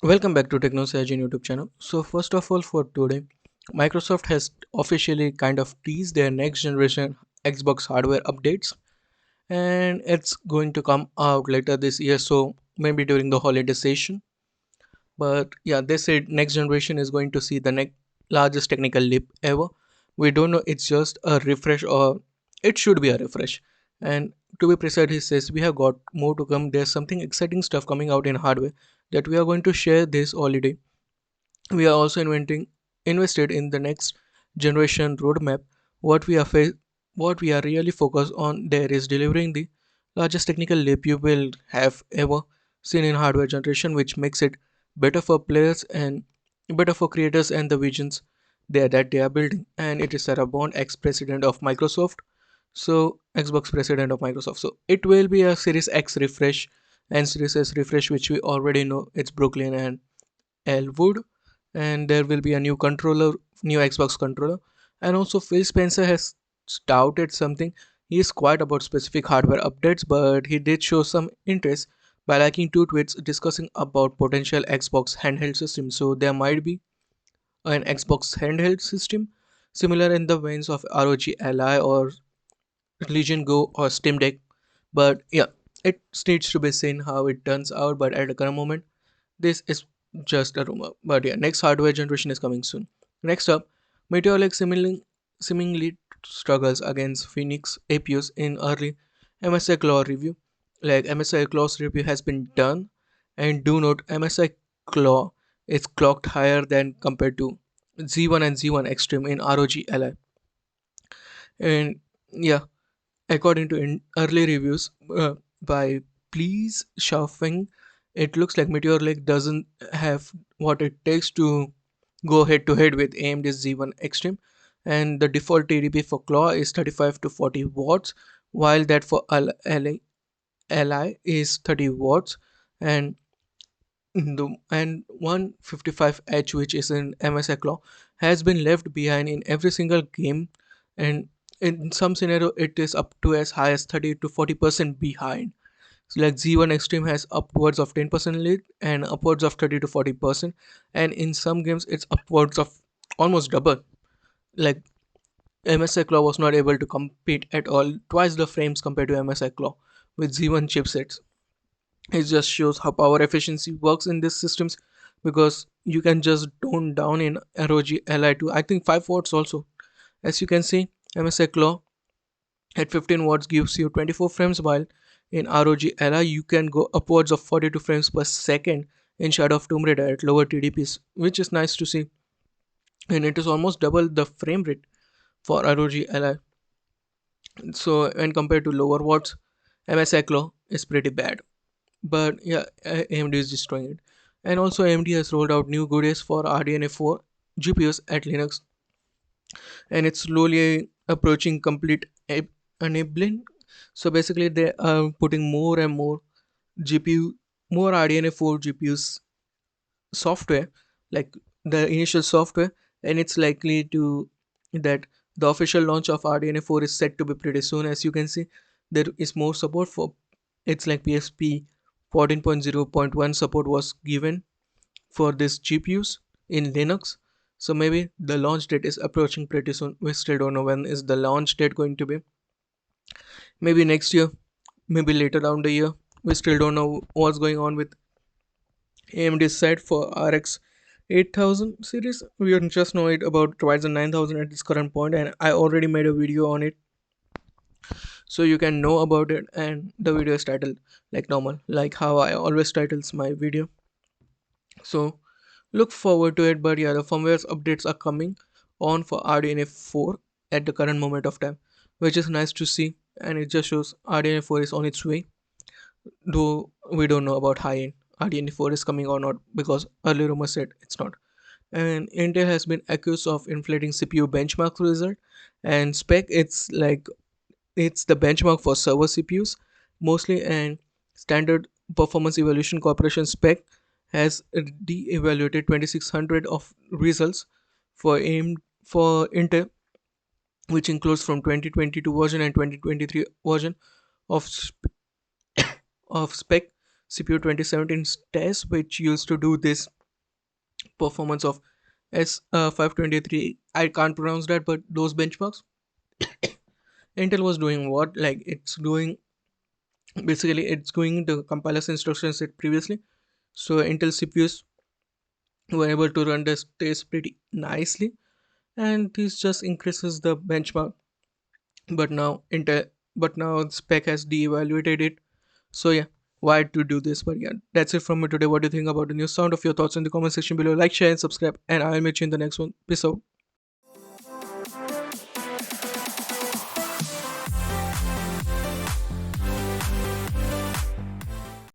Welcome back to TechnoSurgeon YouTube channel. So first of all, for today, Microsoft has officially kind of teased their next generation Xbox hardware updates, and it's going to come out later this year, so maybe during the holiday session. But yeah, they said next generation is going to see the next largest technical leap ever. We don't know, it's just a refresh or it should be a refresh. And to be precise, he says we have got more to come. There's something exciting stuff coming out in hardware that we are going to share this holiday. We are also invested in the next generation roadmap. What we are really focused on there is delivering the largest technical leap you will have ever seen in hardware generation, which makes it better for players and better for creators and the visions that they are building. And it is Sarah Bond, ex-president of Microsoft, so Xbox president of Microsoft. So it will be a Series X refresh and Series S refresh, which we already know. It's Brooklyn and Elwood, and there will be a new Xbox controller. And also, Phil Spencer has touted something. He is quiet about specific hardware updates, but he did show some interest by liking two tweets discussing about potential Xbox handheld system. So there might be an Xbox handheld system similar in the veins of ROG Ally or Legion Go or Steam Deck. But yeah, it needs to be seen how it turns out. But at the current moment, this is just a rumor. But yeah, next hardware generation is coming soon. Next up, Meteor Lake seemingly struggles against Phoenix APUs in early MSI Claw review. Like MSI Claw's review has been done, and do note MSI Claw is clocked higher than compared to Z1 and Z1 Extreme in ROG Ally. And yeah, according to early reviews by Please Shuffling, it looks like Meteor Lake doesn't have what it takes to go head to head with AMD's Z1 Extreme, and the default TDP for Claw is 35 to 40 watts, while that for Ally is 30 watts, and the and 155H, which is in MSI Claw, has been left behind in every single game, and in some scenario it is up to as high as 30 to 40% behind. So like Z1 Extreme has upwards of 10% lead and upwards of 30 to 40%, and in some games it's upwards of almost double. Like MSI Claw was not able to compete at all, twice the frames compared to MSI Claw with Z1 chipsets. It just shows how power efficiency works in these systems, because you can just tone down in ROG Ally to I think 5 watts also. As you can see, MSI Claw at 15 watts gives you 24 frames, while in ROG Ally you can go upwards of 42 frames per second in Shadow of Tomb Raider at lower TDPs, which is nice to see. And it is almost double the frame rate for ROG Ally. So when compared to lower watts, MSI Claw is pretty bad. But yeah, AMD is destroying it. And also AMD has rolled out new goodies for RDNA 4 GPUs at Linux, and it's slowly approaching complete enabling. So basically they are putting more and more GPU, more RDNA 4 GPUs software, like the initial software, and it's likely to that the official launch of RDNA 4 is set to be pretty soon. As you can see, there is more support for, it's like PSP 14.0.1 support was given for these GPUs in Linux. So maybe the launch date is approaching pretty soon. We still don't know when is the launch date going to be. Maybe next year, maybe later down the year. We still don't know what's going on with AMD side for RX 8000 series. We just know it about Ryzen 9000 at this current point, and I already made a video on it, so you can know about it. And the video is titled like normal, like how I always titles my video. So look forward to it. But yeah, the firmware updates are coming on for RDNA 4 at the current moment of time, which is nice to see, and it just shows RDNA 4 is on its way, though we don't know about high end RDNA 4 is coming or not, because early rumors said it's not. And Intel has been accused of inflating CPU benchmark result and spec. It's like it's the benchmark for server CPUs mostly, and standard performance evaluation corporation spec has de-evaluated 2600 of results for Intel, which includes from 2022 version and 2023 version of of spec. CPU 2017 test, which used to do this performance of S523. I can't pronounce that, but those benchmarks, Intel was doing what? Like it's doing basically it's going the compilers instructions set previously. So Intel CPUs were able to run this test pretty nicely, and this just increases the benchmark. But now Intel, but now spec has de-evaluated it. So yeah, why to do this? But yeah, that's it from me today. What do you think about the new sound of your thoughts in the comment section below? Like, share, and subscribe, and I'll meet you in the next one. Peace out.